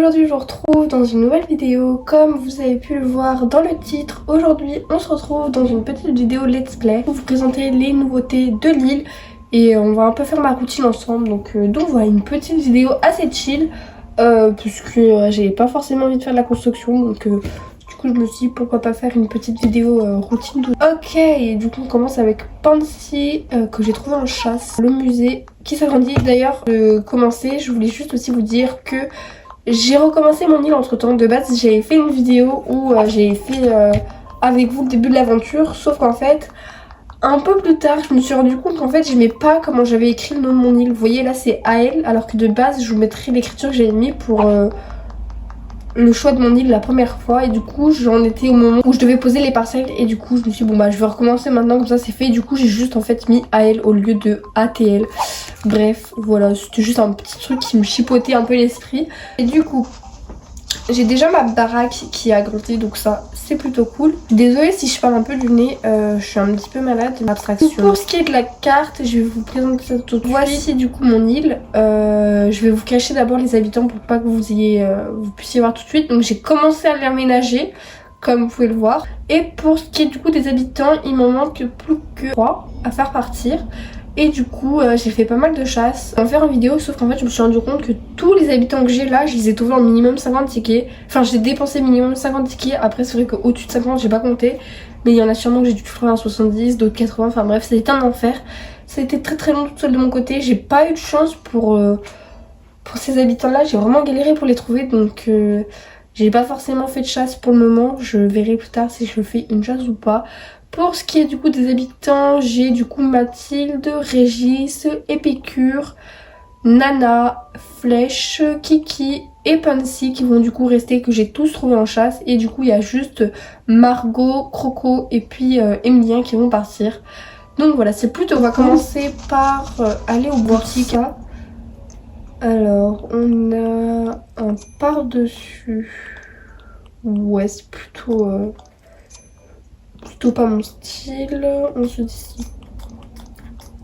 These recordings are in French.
Aujourd'hui je vous retrouve dans une nouvelle vidéo. Comme vous avez pu le voir dans le titre, aujourd'hui on se retrouve dans une petite vidéo let's play pour vous présenter les nouveautés de l'île et on va un peu faire ma routine ensemble. Donc voilà, une petite vidéo assez chill puisque j'avais pas forcément envie de faire de la construction, donc du coup je me suis dit pourquoi pas faire une petite vidéo routine. Ok, et du coup on commence avec Pansy que j'ai trouvé en chasse, le musée qui s'agrandit. D'ailleurs de commencer, je voulais juste aussi vous dire que j'ai recommencé mon île entre temps. De base j'avais fait une vidéo où j'ai fait avec vous le début de l'aventure, sauf qu'en fait un peu plus tard je me suis rendu compte qu'en fait j'aimais pas comment j'avais écrit le nom de mon île. Vous voyez là c'est AL, alors que de base je vous mettrai l'écriture que j'avais mis pour le choix de mon île la première fois. Et du coup j'en étais au moment où je devais poser les parcelles et du coup je me suis dit bon bah je vais recommencer maintenant, comme ça c'est fait. Et du coup j'ai juste en fait mis AL au lieu de ATL. Bref voilà, c'était juste un petit truc qui me chipotait un peu l'esprit. Et du coup j'ai déjà ma baraque qui a grandi, donc ça c'est plutôt cool. Désolée si je parle un peu du nez, je suis un petit peu malade. Abstraction. Pour ce qui est de la carte, je vais vous présenter ça tout de suite. Voici du coup mon île. Je vais vous cacher d'abord les habitants pour pas que vous puissiez voir tout de suite. Donc j'ai commencé à l'aménager comme vous pouvez le voir. Et pour ce qui est du coup des habitants, il m'en manque plus que 3 à faire partir. Et du coup j'ai fait pas mal de chasse en faire une vidéo, sauf qu'en fait je me suis rendu compte que tous les habitants que j'ai là, je les ai trouvés en minimum 50 tickets. Enfin j'ai dépensé minimum 50 tickets. Après c'est vrai qu'au-dessus de 50 j'ai pas compté, mais il y en a sûrement que j'ai dû trouver en 70, d'autres 80, enfin bref c'était un enfer. Ça a été très très long toute seule de mon côté. J'ai pas eu de chance pour ces habitants là, j'ai vraiment galéré pour les trouver. Donc j'ai pas forcément fait de chasse pour le moment, je verrai plus tard si je fais une chasse ou pas. Pour ce qui est du coup des habitants, j'ai du coup Mathilde, Régis, Épicure, Nana, Flèche, Kiki et Pansy qui vont du coup rester, que j'ai tous trouvés en chasse. Et du coup il y a juste Margot, Croco et puis Emilien qui vont partir. Donc voilà, c'est plutôt... On va commencer par aller au boutique. Alors on a un par-dessus. Ouais, c'est plutôt pas mon style. On se dit si.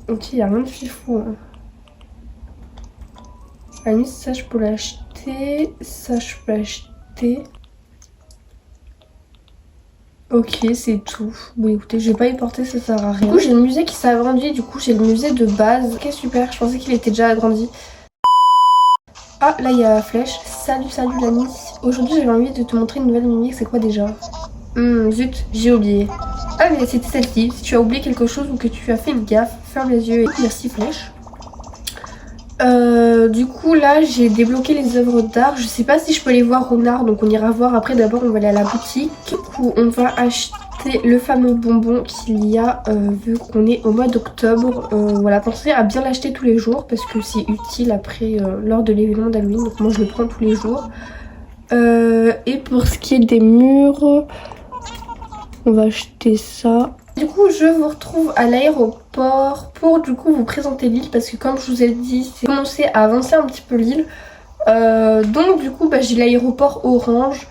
Ok, il n'y a rien de fifou. À la limite, ça je peux l'acheter. Ça je peux l'acheter. Ok, c'est tout. Bon écoutez, je vais pas y porter, ça sert à rien. Du coup j'ai le musée qui s'est agrandi. Du coup j'ai le musée de base. Ok super, je pensais qu'il était déjà agrandi. Ah là il y a Flèche. Salut l'ami. Aujourd'hui j'avais envie de te montrer une nouvelle mimique. C'est quoi déjà? Zut, j'ai oublié. Ah mais c'était celle-ci. Si tu as oublié quelque chose ou que tu as fait une gaffe, ferme les yeux et merci Flèche. Du coup là j'ai débloqué les œuvres d'art. Je sais pas si je peux les voir en art, donc on ira voir après. D'abord on va aller à la boutique. Du coup on va acheter le fameux bonbon qu'il y a vu qu'on est au mois d'octobre. Voilà, pensez à bien l'acheter tous les jours parce que c'est utile après lors de l'événement d'Halloween. Donc moi je le prends tous les jours. Et pour ce qui est des murs, on va acheter ça. Du coup je vous retrouve à l'aéroport pour du coup vous présenter l'île, parce que comme je vous ai dit, c'est commencé à avancer un petit peu l'île. Donc du coup j'ai l'aéroport orange.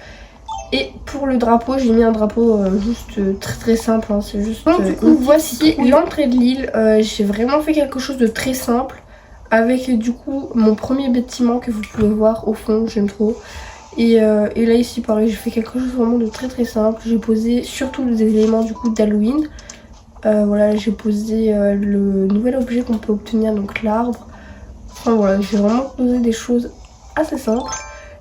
Et pour le drapeau, j'ai mis un drapeau juste très simple, hein, c'est juste... Donc du coup voici l'entrée de l'île. J'ai vraiment fait quelque chose de très simple avec du coup mon premier bâtiment que vous pouvez voir au fond, j'aime trop. Et là ici pareil, j'ai fait quelque chose vraiment de très simple. J'ai posé surtout des éléments du coup d'Halloween. Voilà, j'ai posé le nouvel objet qu'on peut obtenir, donc l'arbre. Enfin voilà, j'ai vraiment posé des choses assez simples.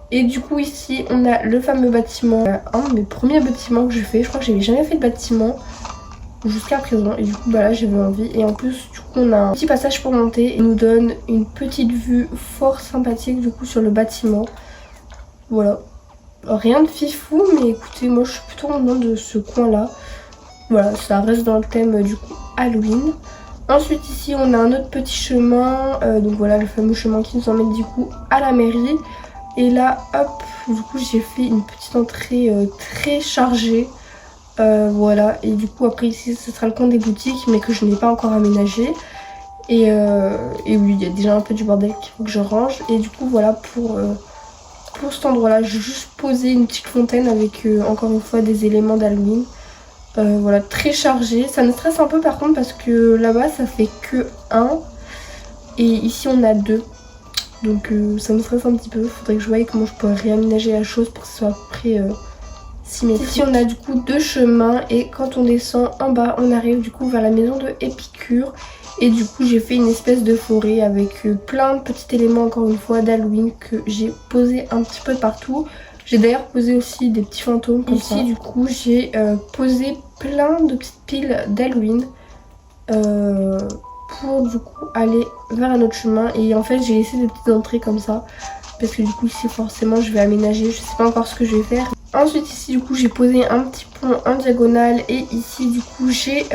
Et du coup ici on a le fameux bâtiment, un de mes premiers bâtiments que j'ai fait. Je crois que j'avais jamais fait de bâtiment jusqu'à présent. Et du coup là j'avais envie. Et en plus du coup on a un petit passage pour monter. Il nous donne une petite vue fort sympathique du coup sur le bâtiment. Voilà, rien de fifou, mais écoutez, moi je suis plutôt contente de ce coin là. Voilà, ça reste dans le thème du coup Halloween. Ensuite ici on a un autre petit chemin, donc voilà le fameux chemin qui nous emmène du coup à la mairie. Et là hop, du coup j'ai fait une petite entrée très chargée. Voilà, et du coup après ici ce sera le coin des boutiques, mais que je n'ai pas encore aménagé. Et oui, il y a déjà un peu du bordel qu'il faut que je range. Et du coup voilà pour cet endroit là, j'ai juste posé une petite fontaine avec encore une fois des éléments d'Halloween. Voilà, très chargé. Ça me stresse un peu par contre parce que là-bas ça fait que 1 et ici on a 2. Donc ça me stresse un petit peu. Faudrait que je voie comment je pourrais réaménager la chose pour que ce soit après symétrique. Ici on a du coup 2 chemins et quand on descend en bas on arrive du coup vers la maison de Épicure. Et du coup j'ai fait une espèce de forêt avec plein de petits éléments encore une fois d'Halloween que j'ai posé un petit peu partout. J'ai d'ailleurs posé aussi des petits fantômes comme ça. Ici du coup j'ai posé plein de petites piles d'Halloween pour du coup aller vers un autre chemin. Et en fait j'ai laissé des petites entrées comme ça parce que du coup ici forcément je vais aménager, je sais pas encore ce que je vais faire. Ensuite ici du coup j'ai posé un petit pont en diagonale et ici du coup j'ai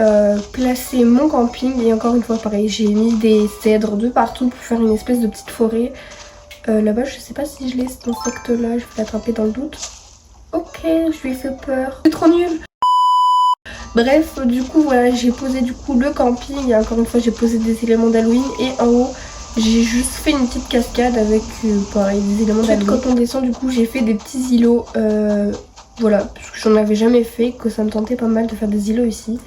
placé mon camping et encore une fois pareil j'ai mis des cèdres de partout pour faire une espèce de petite forêt. Là-bas je sais pas si je laisse cet insecte là, je vais l'attraper dans le doute. Ok, je lui ai fait peur, c'est trop nul. Bref, du coup voilà, j'ai posé du coup le camping et encore une fois j'ai posé des éléments d'Halloween et en haut j'ai juste fait une petite cascade avec pareil des éléments d'Halloween. Quand on descend du coup j'ai fait des petits îlots, voilà, parce que j'en avais jamais fait, que ça me tentait pas mal de faire des îlots ici.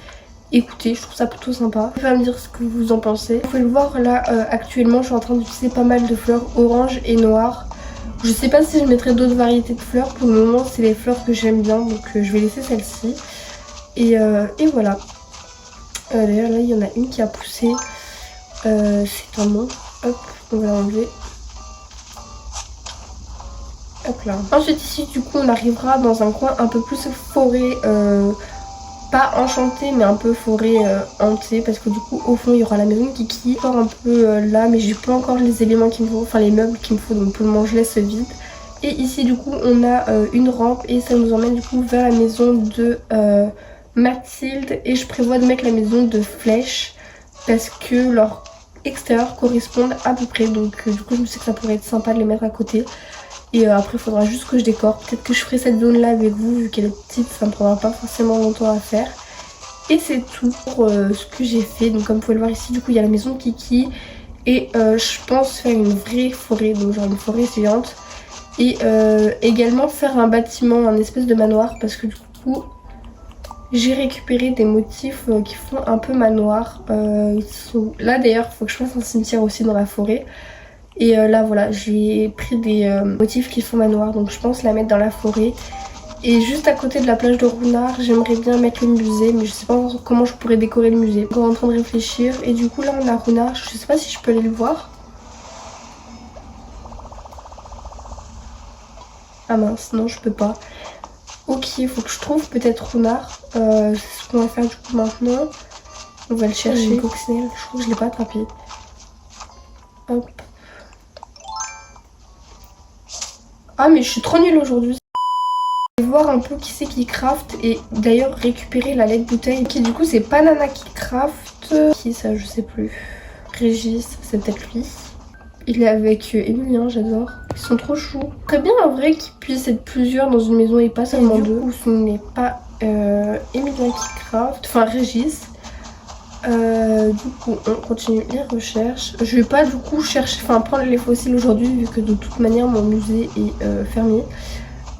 Écoutez, je trouve ça plutôt sympa. Vous allez me dire ce que vous en pensez. Vous pouvez le voir là, actuellement je suis en train d'utiliser pas mal de fleurs orange et noires. Je sais pas si je mettrai d'autres variétés de fleurs, pour le moment c'est les fleurs que j'aime bien donc je vais laisser celle-ci. Et voilà. D'ailleurs là il y en a une qui a poussé. C'est un nom. Hop, on va l'enlever. Hop là. Ensuite ici du coup on arrivera dans un coin un peu plus forêt. Pas enchantée mais un peu forêt hantée. Parce que du coup au fond il y aura la maison de Kiki. Encore un peu là mais j'ai pas encore les éléments qu'il me faut. Enfin les meubles qu'il me faut. Donc pour le moment je laisse vide. Et ici du coup on a une rampe. Et ça nous emmène du coup vers la maison de Mathilde. Et je prévois de mettre la maison de Flèche. Parce que leur extérieur correspondent à peu près. Donc du coup je me sais que ça pourrait être sympa de les mettre à côté. Et après il faudra juste que je décore. Peut-être que je ferai cette zone là avec vous vu qu'elle est petite. Ça me prendra pas forcément longtemps à faire. Et c'est tout pour ce que j'ai fait. Donc comme vous pouvez le voir ici du coup il y a la maison de Kiki. Et je pense faire une vraie forêt. Donc genre une forêt géante. Et également faire un bâtiment, un espèce de manoir. Parce que du coup j'ai récupéré des motifs qui font un peu manoir. Là d'ailleurs il faut que je fasse un cimetière aussi dans la forêt. Et là voilà j'ai pris des motifs qui font manoir. Donc je pense la mettre dans la forêt. Et juste à côté de la plage de Rounard j'aimerais bien mettre le musée. Mais je sais pas encore comment je pourrais décorer le musée. Encore en train de réfléchir. Et du coup là on a Rounard. Je sais pas si je peux aller le voir. Ah mince non je peux pas. Ok, il faut que je trouve peut-être Rounard. C'est ce qu'on va faire du coup maintenant. On va le chercher. Une coccinelle, je crois que je l'ai pas attrapé. Hop. Ah mais je suis trop nulle aujourd'hui. Je vais voir un peu qui c'est qui craft et d'ailleurs récupérer la lait de bouteille. Ok du coup c'est pas Nana qui craft. Qui ça je sais plus. Régis, c'est peut-être lui. Il est avec Emilien, j'adore. Ils sont trop choux. Très bien en vrai qu'ils puissent être plusieurs dans une maison et pas seulement deux. Du coup ce n'est pas Emilien qui craft, enfin Régis. Du coup on continue les recherches. Je vais pas du coup chercher, enfin prendre les fossiles aujourd'hui vu que de toute manière mon musée est fermé.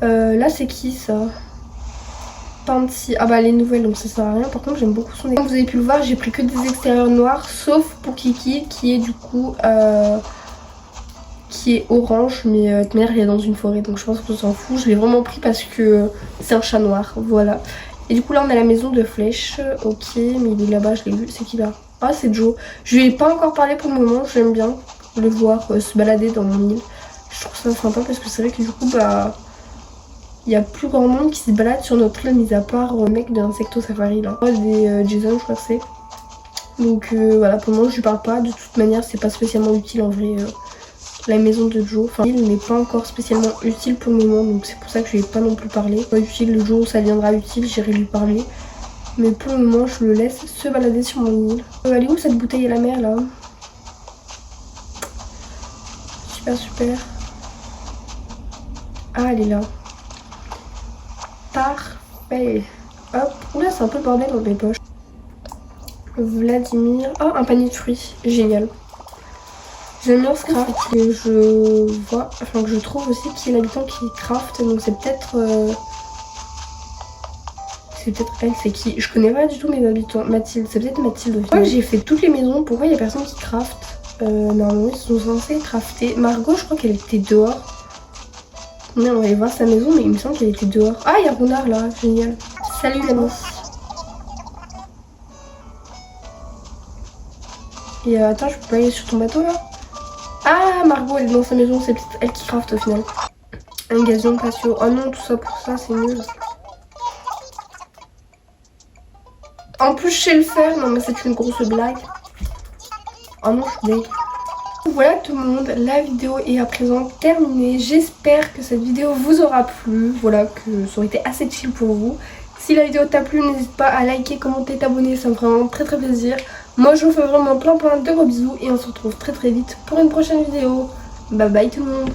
Là c'est qui ça? Pansy. Ah bah les nouvelles donc ça sert à rien. Par contre j'aime beaucoup son. Comme vous avez pu le voir j'ai pris que des extérieurs noirs sauf pour Kiki qui est du coup qui est orange mais de toute manière il est dans une forêt donc je pense qu'on s'en fout. Je l'ai vraiment pris parce que c'est un chat noir, voilà. Et du coup là on a la maison de Flèche. Ok mais il est là-bas, je l'ai vu, c'est qui là? Ah c'est Joe. Je lui ai pas encore parlé pour le moment, j'aime bien le voir se balader dans mon île. Je trouve ça sympa parce que c'est vrai que du coup bah il y a plus grand monde qui se balade sur notre île mis à part le mec de Insecto Safari là. Des Jason je crois que c'est. Donc voilà pour le moment je lui parle pas. De toute manière c'est pas spécialement utile en vrai. La maison de Joe, enfin il n'est pas encore spécialement utile pour le moment donc c'est pour ça que je lui ai pas non plus parlé. Pas utile, le jour où ça deviendra utile j'irai lui parler. Mais pour le moment je le laisse se balader sur mon île. Elle est où cette bouteille à la mer là? Super super. Ah elle est là. Parfait. Hop. Oula c'est un peu le bordel dans mes poches. Vladimir. Oh un panier de fruits. Génial. J'aime bien ce craft et je vois, enfin que je trouve aussi qu'il y a l'habitant qui craft donc c'est peut-être elle, c'est qui? Je connais pas du tout mes habitants. Mathilde, c'est peut-être Mathilde aussi. Pourquoi j'ai fait toutes les maisons? Pourquoi il y a personne qui craft? Normalement ils sont censés crafter. Margot je crois qu'elle était dehors. Mais on va aller voir sa maison mais il me semble qu'elle était dehors. Ah il y a Renard là, génial. Salut l'ami. Et attends je peux pas aller sur ton bateau là. Ah Margot elle est dans sa maison, c'est peut-être elle qui craft au final. Un gazon patio. Oh non tout ça pour ça c'est nul. En plus je sais le faire, non mais c'est une grosse blague. Oh non je suis bête. Voilà tout le monde, la vidéo est à présent terminée. J'espère que cette vidéo vous aura plu. Voilà, que ça aurait été assez chill pour vous. Si la vidéo t'a plu, n'hésite pas à liker, commenter, t'abonner, ça me ferait vraiment très plaisir. Moi je vous fais vraiment plein de gros bisous et on se retrouve très vite pour une prochaine vidéo. Bye bye tout le monde.